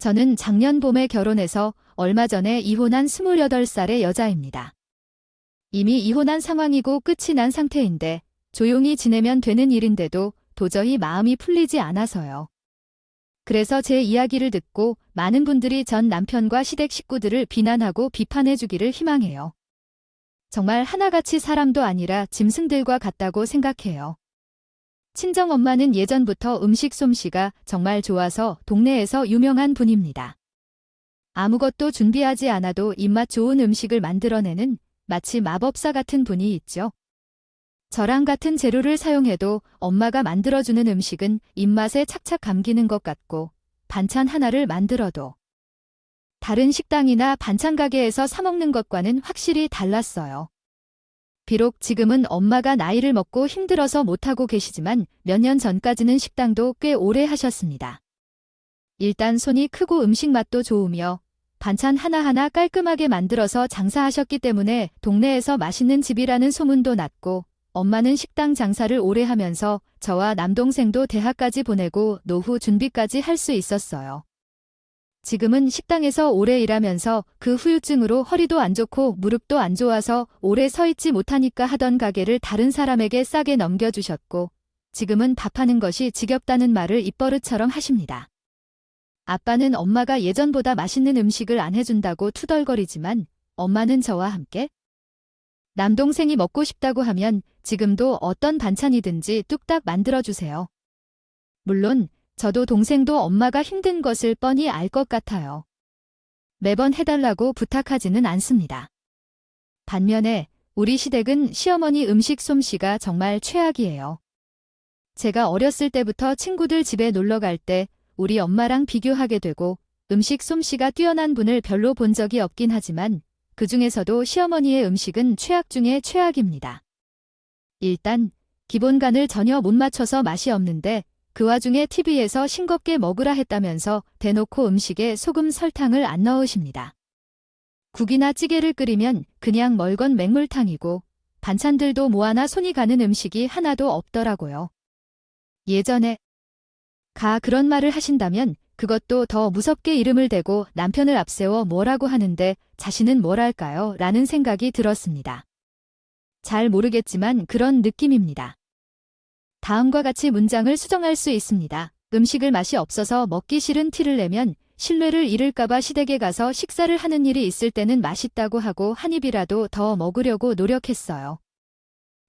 저는 작년 봄에 결혼해서 얼마 전에 이혼한 28살의 여자입니다. 이미 이혼한 상황이고 끝이 난 상태인데 조용히 지내면 되는 일인데도 도저히 마음이 풀리지 않아서요. 그래서 제 이야기를 듣고 많은 분들이 전 남편과 시댁 식구들을 비난하고 비판해 주기를 희망해요. 정말 하나같이 사람도 아니라 짐승들과 같다고 생각해요. 친정엄마는 예전부터 음식 솜씨가 정말 좋아서 동네에서 유명한 분입니다. 아무것도 준비하지 않아도 입맛 좋은 음식을 만들어내는 마치 마법사 같은 분이 있죠. 저랑 같은 재료를 사용해도 엄마가 만들어주는 음식은 입맛에 착착 감기는 것 같고 반찬 하나를 만들어도 다른 식당이나 반찬 가게에서 사 먹는 것과는 확실히 달랐어요. 비록 지금은 엄마가 나이를 먹고 힘들어서 못하고 계시지만 몇 년 전까지는 식당도 꽤 오래 하셨습니다. 일단 손이 크고 음식 맛도 좋으며 반찬 하나하나 깔끔하게 만들어서 장사하셨기 때문에 동네에서 맛있는 집이라는 소문도 났고 엄마는 식당 장사를 오래 하면서 저와 남동생도 대학까지 보내고 노후 준비까지 할 수 있었어요. 지금은 식당에서 오래 일하면서 그 후유증으로 허리도 안 좋고 무릎도 안 좋아서 오래 서 있지 못하니까 하던 가게를 다른 사람에게 싸게 넘겨주셨고 지금은 밥하는 것이 지겹다는 말을 입버릇처럼 하십니다. 아빠는 엄마가 예전보다 맛있는 음식을 안 해준다고 투덜거리지만 엄마는 저와 함께 남동생이 먹고 싶다고 하면 지금도 어떤 반찬이든지 뚝딱 만들어주세요. 물론 저도 동생도 엄마가 힘든 것을 뻔히 알 것 같아요. 매번 해달라고 부탁하지는 않습니다. 반면에 우리 시댁은 시어머니 음식 솜씨가 정말 최악이에요. 제가 어렸을 때부터 친구들 집에 놀러 갈 때 우리 엄마랑 비교하게 되고 음식 솜씨가 뛰어난 분을 별로 본 적이 없긴 하지만 그 중에서도 시어머니의 음식은 최악 중에 최악입니다. 일단 기본 간을 전혀 못 맞춰서 맛이 없는데 그 와중에 TV에서 싱겁게 먹으라 했다면서 대놓고 음식에 소금 설탕을 안 넣으십니다. 국이나 찌개를 끓이면 그냥 멀건 맹물탕이고 반찬들도 뭐 하나 손이 가는 음식이 하나도 없더라고요. 예전에 그런 말을 하신다면 그것도 더 무섭게 이름을 대고 남편을 앞세워 뭐라고 하는데 자신은 뭘 할까요? 라는 생각이 들었습니다. 잘 모르겠지만 그런 느낌입니다. 다음과 같이 문장을 수정할 수 있습니다. 음식을 맛이 없어서 먹기 싫은 티를 내면 신뢰를 잃을까봐 시댁에 가서 식사를 하는 일이 있을 때는 맛있다고 하고 한 입이라도 더 먹으려고 노력했어요.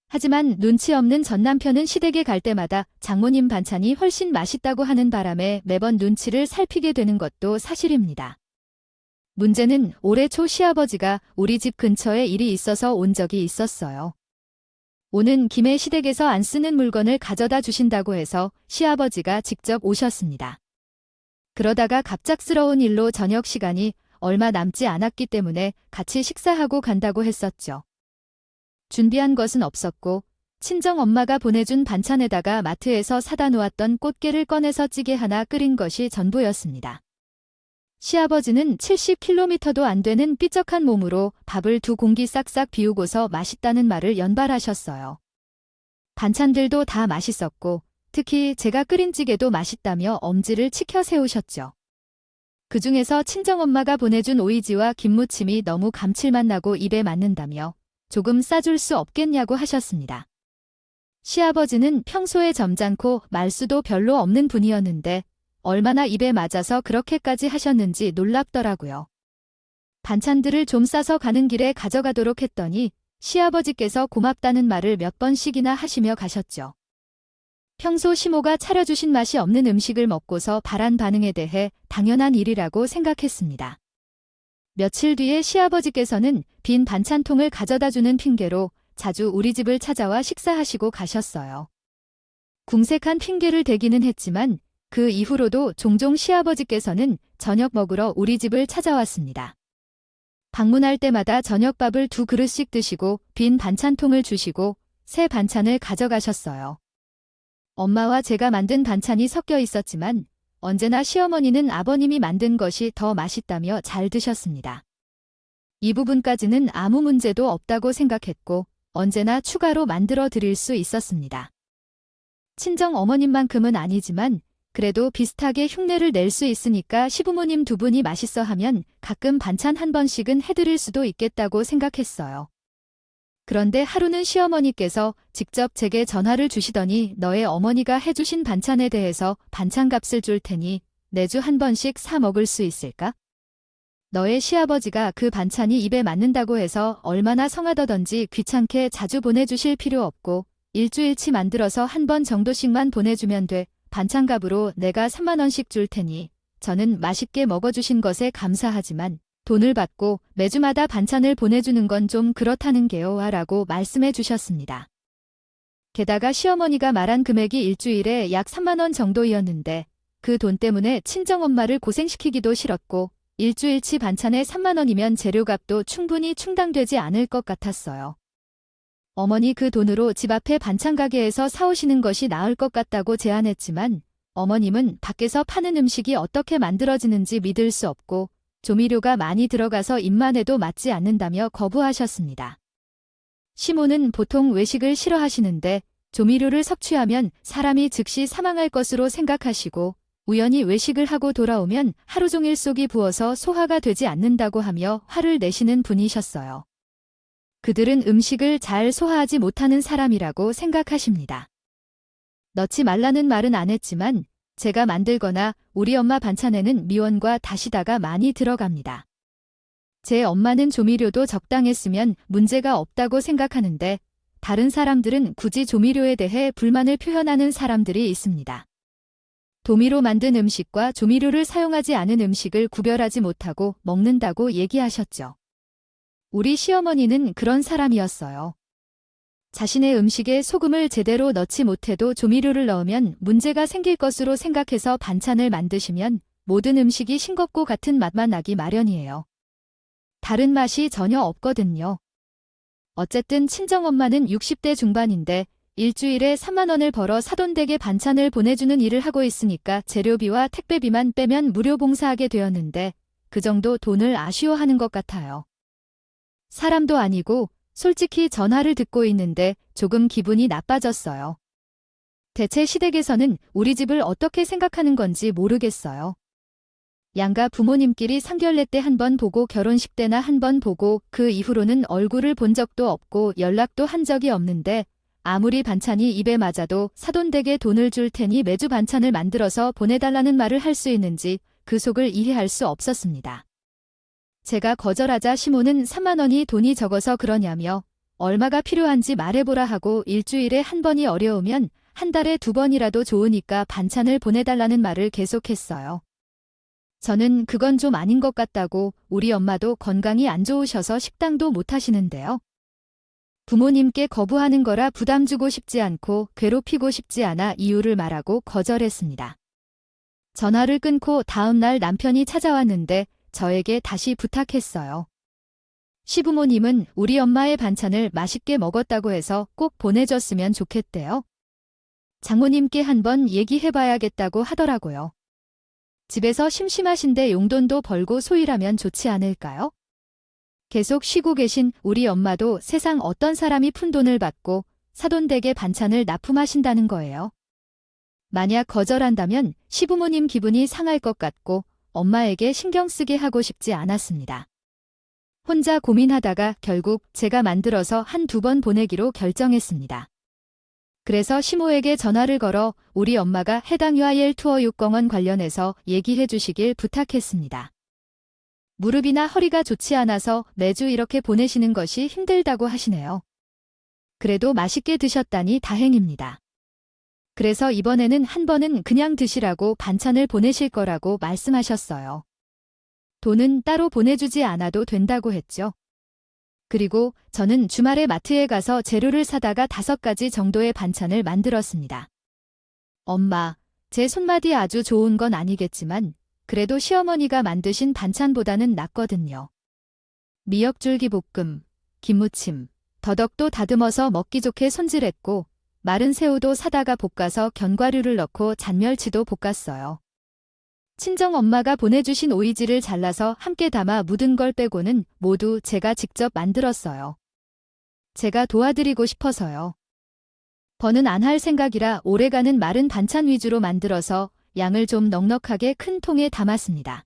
하지만 눈치 없는 전 남편은 시댁에 갈 때마다 장모님 반찬이 훨씬 맛있다고 하는 바람에 매번 눈치를 살피게 되는 것도 사실입니다. 문제는 올해 초 시아버지가 우리 집 근처에 일이 있어서 온 적이 있었어요. 오는 김에 시댁에서 안 쓰는 물건을 가져다 주신다고 해서 시아버지가 직접 오셨습니다. 그러다가 갑작스러운 일로 저녁 시간이 얼마 남지 않았기 때문에 같이 식사하고 간다고 했었죠. 준비한 것은 없었고 친정 엄마가 보내준 반찬에다가 마트에서 사다 놓았던 꽃게를 꺼내서 찌개 하나 끓인 것이 전부였습니다. 시아버지는 70kg도 안 되는 삐쩍한 몸으로 밥을 2공기 싹싹 비우고서 맛있다는 말을 연발하셨어요. 반찬들도 다 맛있었고 특히 제가 끓인 찌개도 맛있다며 엄지를 치켜 세우셨죠. 그중에서 친정엄마가 보내준 오이지와 김무침이 너무 감칠맛 나고 입에 맞는다며 조금 싸줄 수 없겠냐고 하셨습니다. 시아버지는 평소에 점잖고 말수도 별로 없는 분이었는데 얼마나 입에 맞아서 그렇게까지 하셨는지 놀랍더라고요. 반찬들을 좀 싸서 가는 길에 가져가도록 했더니 시아버지께서 고맙다는 말을 몇 번씩이나 하시며 가셨죠. 평소 시모가 차려주신 맛이 없는 음식을 먹고서 바란 반응에 대해 당연한 일이라고 생각했습니다. 며칠 뒤에 시아버지께서는 빈 반찬통을 가져다주는 핑계로 자주 우리 집을 찾아와 식사하시고 가셨어요. 궁색한 핑계를 대기는 했지만 그 이후로도 종종 시아버지께서는 저녁 먹으러 우리 집을 찾아왔습니다. 방문할 때마다 저녁밥을 2그릇씩 드시고 빈 반찬통을 주시고 새 반찬을 가져가셨어요. 엄마와 제가 만든 반찬이 섞여 있었지만 언제나 시어머니는 아버님이 만든 것이 더 맛있다며 잘 드셨습니다. 이 부분까지는 아무 문제도 없다고 생각했고 언제나 추가로 만들어 드릴 수 있었습니다. 친정 어머님만큼은 아니지만 그래도 비슷하게 흉내를 낼 수 있으니까 시부모님 두 분이 맛있어 하면 가끔 반찬 한 번씩은 해드릴 수도 있겠다고 생각했어요. 그런데 하루는 시어머니께서 직접 제게 전화를 주시더니 너의 어머니가 해주신 반찬에 대해서 반찬값을 줄 테니 매주 한 번씩 사 먹을 수 있을까? 너의 시아버지가 그 반찬이 입에 맞는다고 해서 얼마나 성하더던지 귀찮게 자주 보내주실 필요 없고 일주일치 만들어서 한 번 정도씩만 보내주면 돼. 반찬값으로 내가 3만 원씩 줄 테니 저는 맛있게 먹어주신 것에 감사하지만 돈을 받고 매주마다 반찬을 보내주는 건 좀 그렇다는 게요 라고 말씀해 주셨습니다. 게다가 시어머니가 말한 금액이 일주일에 약 3만 원 정도였는데 그 돈 때문에 친정엄마를 고생시키기도 싫었고 일주일치 반찬에 3만 원이면 재료값도 충분히 충당되지 않을 것 같았어요. 어머니 그 돈으로 집 앞에 반찬 가게에서 사오시는 것이 나을 것 같다고 제안했지만 어머님은 밖에서 파는 음식이 어떻게 만들어지는지 믿을 수 없고 조미료가 많이 들어가서 입만 해도 맞지 않는다며 거부하셨습니다. 시모는 보통 외식을 싫어하시는데 조미료를 섭취하면 사람이 즉시 사망할 것으로 생각하시고 우연히 외식을 하고 돌아오면 하루 종일 속이 부어서 소화가 되지 않는다고 하며 화를 내시는 분이셨어요. 그들은 음식을 잘 소화하지 못하는 사람이라고 생각하십니다. 넣지 말라는 말은 안 했지만 제가 만들거나 우리 엄마 반찬에는 미원과 다시다가 많이 들어갑니다. 제 엄마는 조미료도 적당했으면 문제가 없다고 생각하는데 다른 사람들은 굳이 조미료에 대해 불만을 표현하는 사람들이 있습니다. 도미로 만든 음식과 조미료를 사용하지 않은 음식을 구별하지 못하고 먹는다고 얘기하셨죠. 우리 시어머니는 그런 사람이었어요. 자신의 음식에 소금을 제대로 넣지 못해도 조미료를 넣으면 문제가 생길 것으로 생각해서 반찬을 만드시면 모든 음식이 싱겁고 같은 맛만 나기 마련이에요. 다른 맛이 전혀 없거든요. 어쨌든 친정엄마는 60대 중반인데 일주일에 3만 원을 벌어 사돈댁에 반찬을 보내주는 일을 하고 있으니까 재료비와 택배비만 빼면 무료 봉사하게 되었는데 그 정도 돈을 아쉬워하는 것 같아요. 사람도 아니고 솔직히 전화를 듣고 있는데 조금 기분이 나빠졌어요. 대체 시댁에서는 우리 집을 어떻게 생각하는 건지 모르겠어요. 양가 부모님끼리 상견례 때 한 번 보고 결혼식 때나 한 번 보고 그 이후로는 얼굴을 본 적도 없고 연락도 한 적이 없는데 아무리 반찬이 입에 맞아도 사돈댁에 돈을 줄 테니 매주 반찬을 만들어서 보내달라는 말을 할 수 있는지 그 속을 이해할 수 없었습니다. 제가 거절하자 시모는 3만 원이 돈이 적어서 그러냐며 얼마가 필요한지 말해보라 하고 일주일에 한 번이 어려우면 한 달에 2번이라도 좋으니까 반찬을 보내달라는 말을 계속했어요. 저는 그건 좀 아닌 것 같다고 우리 엄마도 건강이 안 좋으셔서 식당도 못 하시는데요. 부모님께 거부하는 거라 부담 주고 싶지 않고 괴롭히고 싶지 않아 이유를 말하고 거절했습니다. 전화를 끊고 다음 날 남편이 찾아왔는데 저에게 다시 부탁했어요. 시부모님은 우리 엄마의 반찬을 맛있게 먹었다고 해서 꼭 보내줬으면 좋겠대요. 장모님께 한번 얘기해봐야겠다고 하더라고요. 집에서 심심하신데 용돈도 벌고 소일하면 좋지 않을까요? 계속 쉬고 계신 우리 엄마도 세상 어떤 사람이 푼돈을 받고 사돈댁에 반찬을 납품하신다는 거예요. 만약 거절한다면 시부모님 기분이 상할 것 같고 엄마에게 신경 쓰게 하고 싶지 않았습니다. 혼자 고민하다가 결국 제가 만들어서 1~2번 보내기로 결정했습니다. 그래서 시모에게 전화를 걸어 우리 엄마가 해당 UIL 투어 6공원 관련해서 얘기해 주시길 부탁했습니다. 무릎이나 허리가 좋지 않아서 매주 이렇게 보내시는 것이 힘들다고 하시네요. 그래도 맛있게 드셨다니 다행입니다. 그래서 이번에는 한 번은 그냥 드시라고 반찬을 보내실 거라고 말씀하셨어요. 돈은 따로 보내주지 않아도 된다고 했죠. 그리고 저는 주말에 마트에 가서 재료를 사다가 5가지 정도의 반찬을 만들었습니다. 엄마, 제 손맛이 아주 좋은 건 아니겠지만 그래도 시어머니가 만드신 반찬보다는 낫거든요. 미역줄기 볶음, 김무침, 더덕도 다듬어서 먹기 좋게 손질했고 마른 새우도 사다가 볶아서 견과류를 넣고 잔멸치도 볶았어요. 친정엄마가 보내주신 오이지를 잘라서 함께 담아 묻은 걸 빼고는 모두 제가 직접 만들었어요. 제가 도와드리고 싶어서요. 버는 안 할 생각이라 오래가는 마른 반찬 위주로 만들어서 양을 좀 넉넉하게 큰 통에 담았습니다.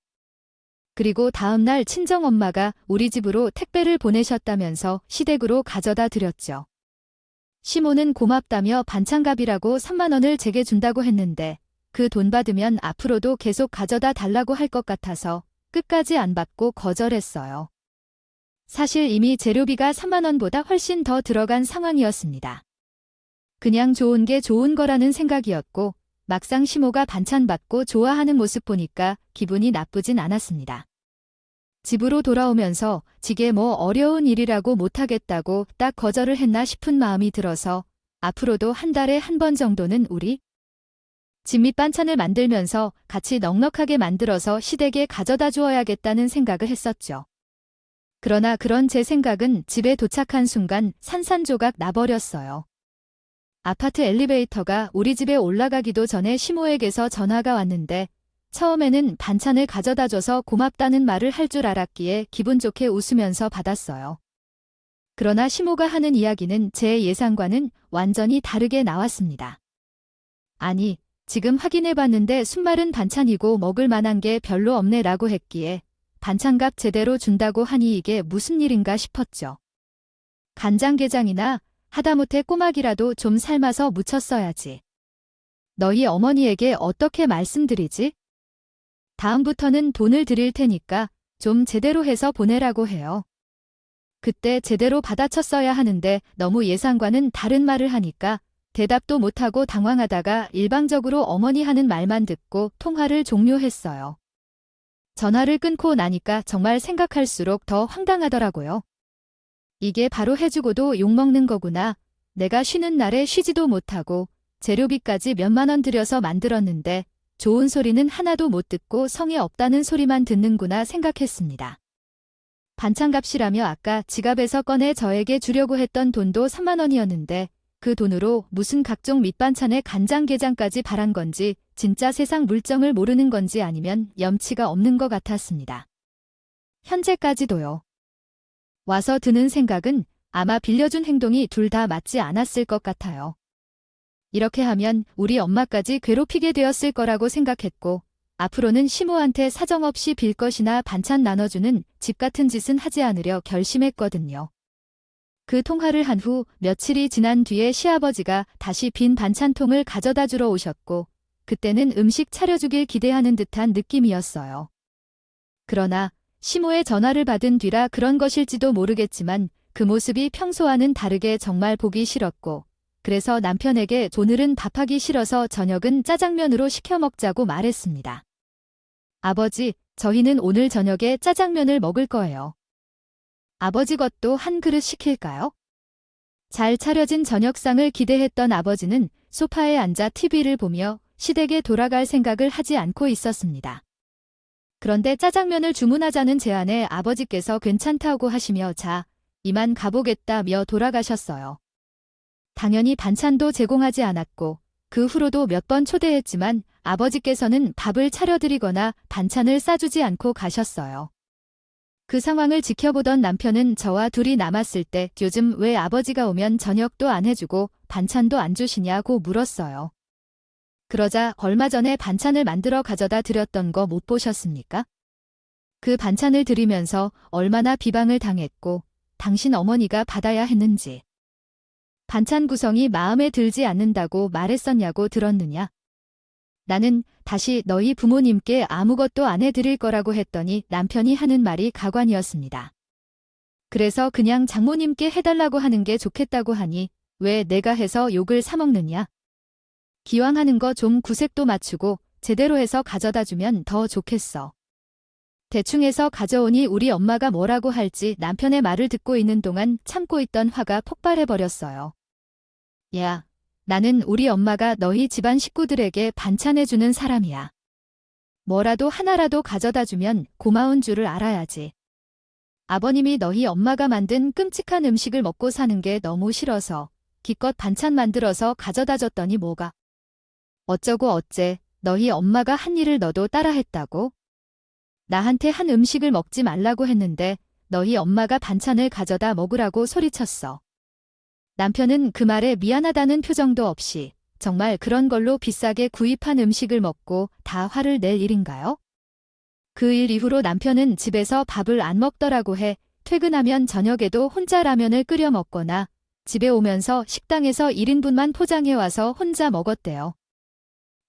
그리고 다음 날 친정엄마가 우리 집으로 택배를 보내셨다면서 시댁으로 가져다 드렸죠. 시모는 고맙다며 반찬값이라고 3만 원을 제게 준다고 했는데 그 돈 받으면 앞으로도 계속 가져다 달라고 할 것 같아서 끝까지 안 받고 거절했어요. 사실 이미 재료비가 3만 원보다 훨씬 더 들어간 상황이었습니다. 그냥 좋은 게 좋은 거라는 생각이었고 막상 시모가 반찬 받고 좋아하는 모습 보니까 기분이 나쁘진 않았습니다. 집으로 돌아오면서 지게 뭐 어려운 일이라고 못하겠다고 딱 거절을 했나 싶은 마음이 들어서 앞으로도 한 달에 한 번 정도는 우리 집 밑반찬을 만들면서 같이 넉넉하게 만들어서 시댁에 가져다 주어야겠다는 생각을 했었죠. 그러나 그런 제 생각은 집에 도착한 순간 산산조각 나버렸어요. 아파트 엘리베이터가 우리 집에 올라가기도 전에 시모에게서 전화가 왔는데 처음에는 반찬을 가져다 줘서 고맙다는 말을 할 줄 알았기에 기분 좋게 웃으면서 받았어요. 그러나 시모가 하는 이야기는 제 예상과는 완전히 다르게 나왔습니다. 아니, 지금 확인해봤는데 순마른 반찬이고 먹을 만한 게 별로 없네 라고 했기에 반찬값 제대로 준다고 하니 이게 무슨 일인가 싶었죠. 간장게장이나 하다못해 꼬막이라도 좀 삶아서 무쳤어야지. 너희 어머니에게 어떻게 말씀드리지? 다음부터는 돈을 드릴 테니까 좀 제대로 해서 보내라고 해요. 그때 제대로 받아쳤어야 하는데 너무 예상과는 다른 말을 하니까 대답도 못하고 당황하다가 일방적으로 어머니 하는 말만 듣고 통화를 종료했어요. 전화를 끊고 나니까 정말 생각할수록 더 황당하더라고요. 이게 바로 해주고도 욕먹는 거구나. 내가 쉬는 날에 쉬지도 못하고 재료비까지 몇만 원 들여서 만들었는데 좋은 소리는 하나도 못 듣고 성의 없다는 소리만 듣는구나 생각했습니다. 반찬값이라며 아까 지갑에서 꺼내 저에게 주려고 했던 돈도 3만 원이었는데 그 돈으로 무슨 각종 밑반찬에 간장게장까지 바란 건지 진짜 세상 물정을 모르는 건지 아니면 염치가 없는 것 같았습니다. 현재까지도요. 와서 드는 생각은 아마 빌려준 행동이 둘 다 맞지 않았을 것 같아요. 이렇게 하면 우리 엄마까지 괴롭히게 되었을 거라고 생각했고 앞으로는 시모한테 사정없이 빌 것이나 반찬 나눠주는 집 같은 짓은 하지 않으려 결심했거든요. 그 통화를 한 후 며칠이 지난 뒤에 시아버지가 다시 빈 반찬통을 가져다 주러 오셨고 그때는 음식 차려주길 기대하는 듯한 느낌이었어요. 그러나 시모의 전화를 받은 뒤라 그런 것일지도 모르겠지만 그 모습이 평소와는 다르게 정말 보기 싫었고 그래서 남편에게 오늘은 밥하기 싫어서 저녁은 짜장면으로 시켜 먹자고 말했습니다. 아버지, 저희는 오늘 저녁에 짜장면을 먹을 거예요. 아버지 것도 한 그릇 시킬까요? 잘 차려진 저녁상을 기대했던 아버지는 소파에 앉아 TV를 보며 시댁에 돌아갈 생각을 하지 않고 있었습니다. 그런데 짜장면을 주문하자는 제안에 아버지께서 괜찮다고 하시며 자, 이만 가보겠다며 돌아가셨어요. 당연히 반찬도 제공하지 않았고 그 후로도 몇 번 초대했지만 아버지께서는 밥을 차려드리거나 반찬을 싸주지 않고 가셨어요. 그 상황을 지켜보던 남편은 저와 둘이 남았을 때 요즘 왜 아버지가 오면 저녁도 안 해주고 반찬도 안 주시냐고 물었어요. 그러자 얼마 전에 반찬을 만들어 가져다 드렸던 거 못 보셨습니까? 그 반찬을 드리면서 얼마나 비방을 당했고 당신 어머니가 받아야 했는지. 반찬 구성이 마음에 들지 않는다고 말했었냐고 들었느냐? 나는 다시 너희 부모님께 아무것도 안 해드릴 거라고 했더니 남편이 하는 말이 가관이었습니다. 그래서 그냥 장모님께 해달라고 하는 게 좋겠다고 하니 왜 내가 해서 욕을 사먹느냐? 기왕 하는 거 좀 구색도 맞추고 제대로 해서 가져다 주면 더 좋겠어. 대충 해서 가져오니 우리 엄마가 뭐라고 할지 남편의 말을 듣고 있는 동안 참고 있던 화가 폭발해버렸어요. 야, 나는 우리 엄마가 너희 집안 식구들에게 반찬해주는 사람이야. 뭐라도 하나라도 가져다 주면 고마운 줄을 알아야지. 아버님이 너희 엄마가 만든 끔찍한 음식을 먹고 사는 게 너무 싫어서 기껏 반찬 만들어서 가져다 줬더니 뭐가 어쩌고 어째 너희 엄마가 한 일을 너도 따라했다고? 나한테 한 음식을 먹지 말라고 했는데 너희 엄마가 반찬을 가져다 먹으라고 소리쳤어. 남편은 그 말에 미안하다는 표정도 없이 정말 그런 걸로 비싸게 구입한 음식을 먹고 다 화를 낼 일인가요? 그 일 이후로 남편은 집에서 밥을 안 먹더라고 해 퇴근하면 저녁에도 혼자 라면을 끓여 먹거나 집에 오면서 식당에서 1인분만 포장해 와서 혼자 먹었대요.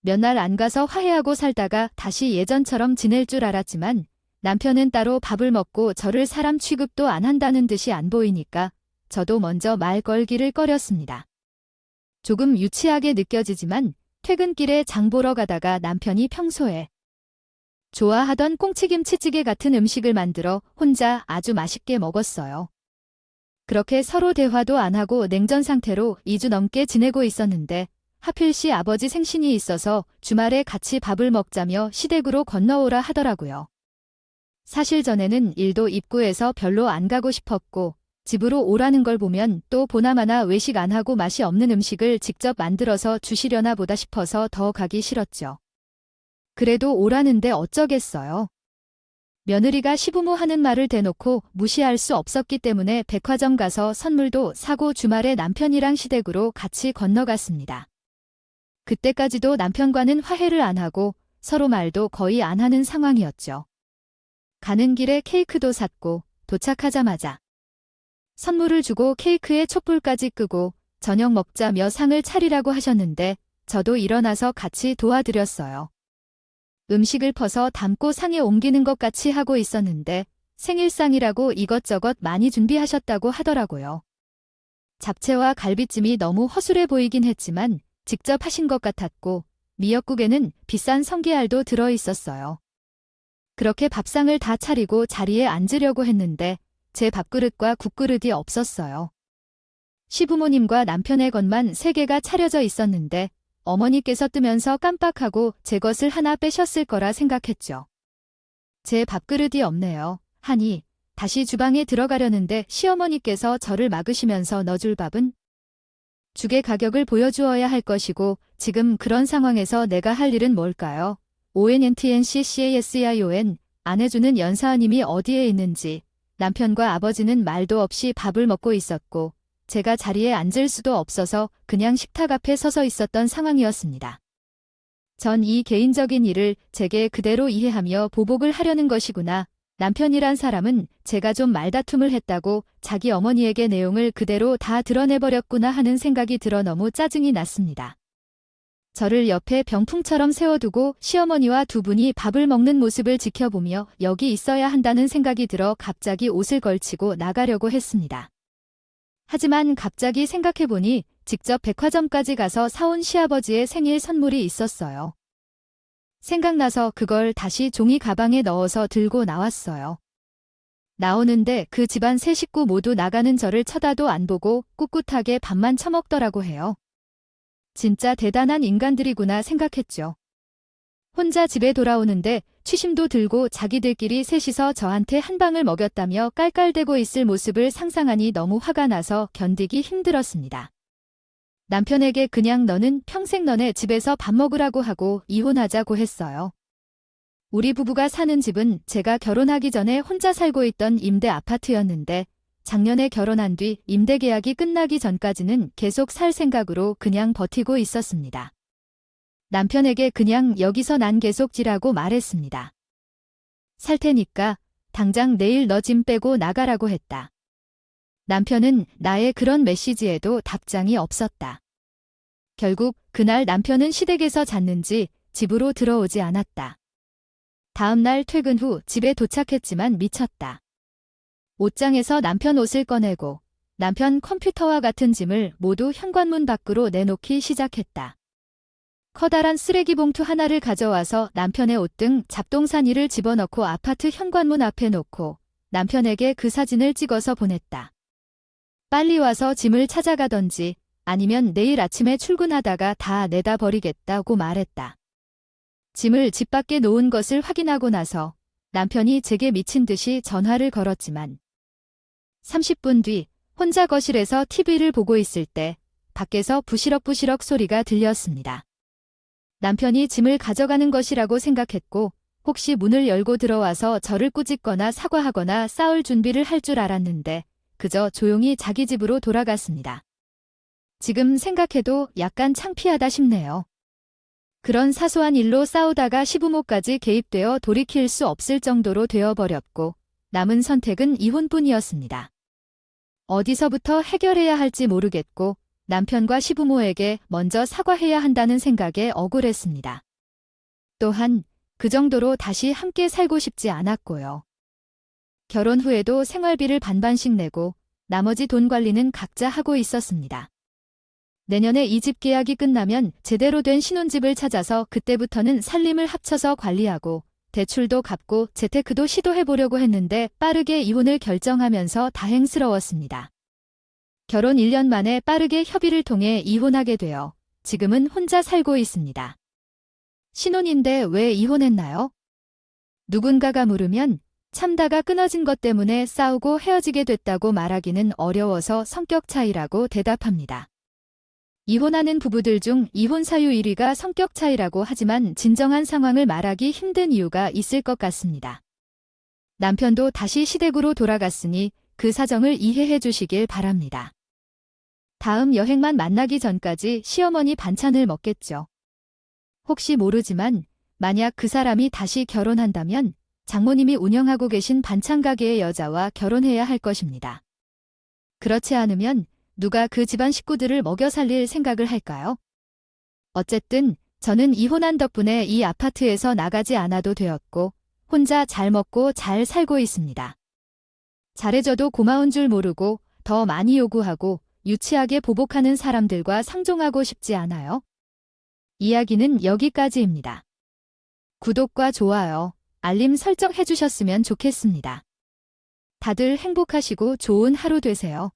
몇 날 안 가서 화해하고 살다가 다시 예전처럼 지낼 줄 알았지만 남편은 따로 밥을 먹고 저를 사람 취급도 안 한다는 듯이 안 보이니까 저도 먼저 말 걸기를 꺼렸습니다. 조금 유치하게 느껴지지만 퇴근길에 장 보러 가다가 남편이 평소에 좋아하던 꽁치김치찌개 같은 음식을 만들어 혼자 아주 맛있게 먹었어요. 그렇게 서로 대화도 안 하고 냉전 상태로 2주 넘게 지내고 있었는데 하필시 아버지 생신이 있어서 주말에 같이 밥을 먹자며 시댁으로 건너오라 하더라고요. 사실 전에는 일도 입구에서 별로 안 가고 싶었고 집으로 오라는 걸 보면 또 보나마나 외식 안 하고 맛이 없는 음식을 직접 만들어서 주시려나 보다 싶어서 더 가기 싫었죠. 그래도 오라는데 어쩌겠어요. 며느리가 시부모 하는 말을 대놓고 무시할 수 없었기 때문에 백화점 가서 선물도 사고 주말에 남편이랑 시댁으로 같이 건너갔습니다. 그때까지도 남편과는 화해를 안 하고 서로 말도 거의 안 하는 상황이었죠. 가는 길에 케이크도 샀고 도착하자마자 선물을 주고 케이크에 촛불까지 끄고 저녁 먹자며 상을 차리라고 하셨는데 저도 일어나서 같이 도와드렸어요. 음식을 퍼서 담고 상에 옮기는 것 같이 하고 있었는데 생일상이라고 이것저것 많이 준비하셨다고 하더라고요. 잡채와 갈비찜이 너무 허술해 보이긴 했지만 직접 하신 것 같았고 미역국에는 비싼 성게알도 들어 있었어요. 그렇게 밥상을 다 차리고 자리에 앉으려고 했는데 제 밥그릇과 국그릇이 없었어요. 시부모님과 남편의 것만 3개가 차려져 있었는데 어머니께서 뜨면서 깜빡하고 제 것을 하나 빼셨을 거라 생각했죠. 제 밥그릇이 없네요. 하니 다시 주방에 들어가려는데 시어머니께서 저를 막으시면서 넣어줄 밥은 죽의 가격을 보여주어야 할 것이고 지금 그런 상황에서 내가 할 일은 뭘까요? ONNTNCCASION 아내주는 연사아님이 어디에 있는지 남편과 아버지는 말도 없이 밥을 먹고 있었고 제가 자리에 앉을 수도 없어서 그냥 식탁 앞에 서서 있었던 상황이었습니다. 전 이 개인적인 일을 제게 그대로 이해하며 보복을 하려는 것이구나. 남편이란 사람은 제가 좀 말다툼을 했다고 자기 어머니에게 내용을 그대로 다 드러내버렸구나 하는 생각이 들어 너무 짜증이 났습니다. 저를 옆에 병풍처럼 세워두고 시어머니와 두 분이 밥을 먹는 모습을 지켜보며 여기 있어야 한다는 생각이 들어 갑자기 옷을 걸치고 나가려고 했습니다. 하지만 갑자기 생각해보니 직접 백화점까지 가서 사온 시아버지의 생일 선물이 있었어요. 생각나서 그걸 다시 종이 가방에 넣어서 들고 나왔어요. 나오는데 그 집안 세 식구 모두 나가는 저를 쳐다도 안 보고 꿋꿋하게 밥만 처먹더라고 해요. 진짜 대단한 인간들이구나 생각했죠. 혼자 집에 돌아오는데 취심도 들고 자기들끼리 셋이서 저한테 한 방을 먹였다며 깔깔대고 있을 모습을 상상하니 너무 화가 나서 견디기 힘들었습니다. 남편에게 그냥 너는 평생 너네 집에서 밥 먹으라고 하고 이혼하자고 했어요. 우리 부부가 사는 집은 제가 결혼하기 전에 혼자 살고 있던 임대 아파트였는데 작년에 결혼한 뒤 임대 계약이 끝나기 전까지는 계속 살 생각으로 그냥 버티고 있었습니다. 남편에게 그냥 여기서 난 계속 지라고 말했습니다. 살 테니까 당장 내일 너 짐 빼고 나가라고 했다. 남편은 나의 그런 메시지에도 답장이 없었다. 결국 그날 남편은 시댁에서 잤는지 집으로 들어오지 않았다. 다음 날 퇴근 후 집에 도착했지만 미쳤다. 옷장에서 남편 옷을 꺼내고 남편 컴퓨터와 같은 짐을 모두 현관문 밖으로 내놓기 시작했다. 커다란 쓰레기 봉투 하나를 가져와서 남편의 옷 등 잡동사니를 집어넣고 아파트 현관문 앞에 놓고 남편에게 그 사진을 찍어서 보냈다. 빨리 와서 짐을 찾아가던지 아니면 내일 아침에 출근하다가 다 내다 버리겠다고 말했다. 짐을 집 밖에 놓은 것을 확인하고 나서 남편이 제게 미친 듯이 전화를 걸었지만 30분 뒤 혼자 거실에서 TV를 보고 있을 때 밖에서 부시럭부시럭 소리가 들렸습니다. 남편이 짐을 가져가는 것이라고 생각했고 혹시 문을 열고 들어와서 저를 꾸짖거나 사과하거나 싸울 준비를 할 줄 알았는데 그저 조용히 자기 집으로 돌아갔습니다. 지금 생각해도 약간 창피하다 싶네요. 그런 사소한 일로 싸우다가 시부모까지 개입되어 돌이킬 수 없을 정도로 되어버렸고 남은 선택은 이혼뿐이었습니다. 어디서부터 해결해야 할지 모르겠고 남편과 시부모에게 먼저 사과해야 한다는 생각에 억울했습니다. 또한 그 정도로 다시 함께 살고 싶지 않았고요. 결혼 후에도 생활비를 반반씩 내고 나머지 돈 관리는 각자 하고 있었습니다. 내년에 이 집 계약이 끝나면 제대로 된 신혼집을 찾아서 그때부터는 살림을 합쳐서 관리하고 대출도 갚고 재테크도 시도해보려고 했는데 빠르게 이혼을 결정하면서 다행스러웠습니다. 결혼 1년 만에 빠르게 협의를 통해 이혼하게 되어 지금은 혼자 살고 있습니다. 신혼인데 왜 이혼했나요? 누군가가 물으면 참다가 끊어진 것 때문에 싸우고 헤어지게 됐다고 말하기는 어려워서 성격 차이라고 대답합니다. 이혼하는 부부들 중 이혼 사유 1위가 성격 차이라고 하지만 진정한 상황을 말하기 힘든 이유가 있을 것 같습니다. 남편도 다시 시댁으로 돌아갔으니 그 사정을 이해해 주시길 바랍니다. 다음 여행만 만나기 전까지 시어머니 반찬을 먹겠죠. 혹시 모르지만 만약 그 사람이 다시 결혼한다면 장모님이 운영하고 계신 반찬 가게의 여자와 결혼해야 할 것입니다. 그렇지 않으면 누가 그 집안 식구들을 먹여 살릴 생각을 할까요? 어쨌든 저는 이혼한 덕분에 이 아파트에서 나가지 않아도 되었고 혼자 잘 먹고 잘 살고 있습니다. 잘해줘도 고마운 줄 모르고 더 많이 요구하고 유치하게 보복하는 사람들과 상종하고 싶지 않아요. 이야기는 여기까지입니다. 구독과 좋아요, 알림 설정 해주셨으면 좋겠습니다. 다들 행복하시고 좋은 하루 되세요.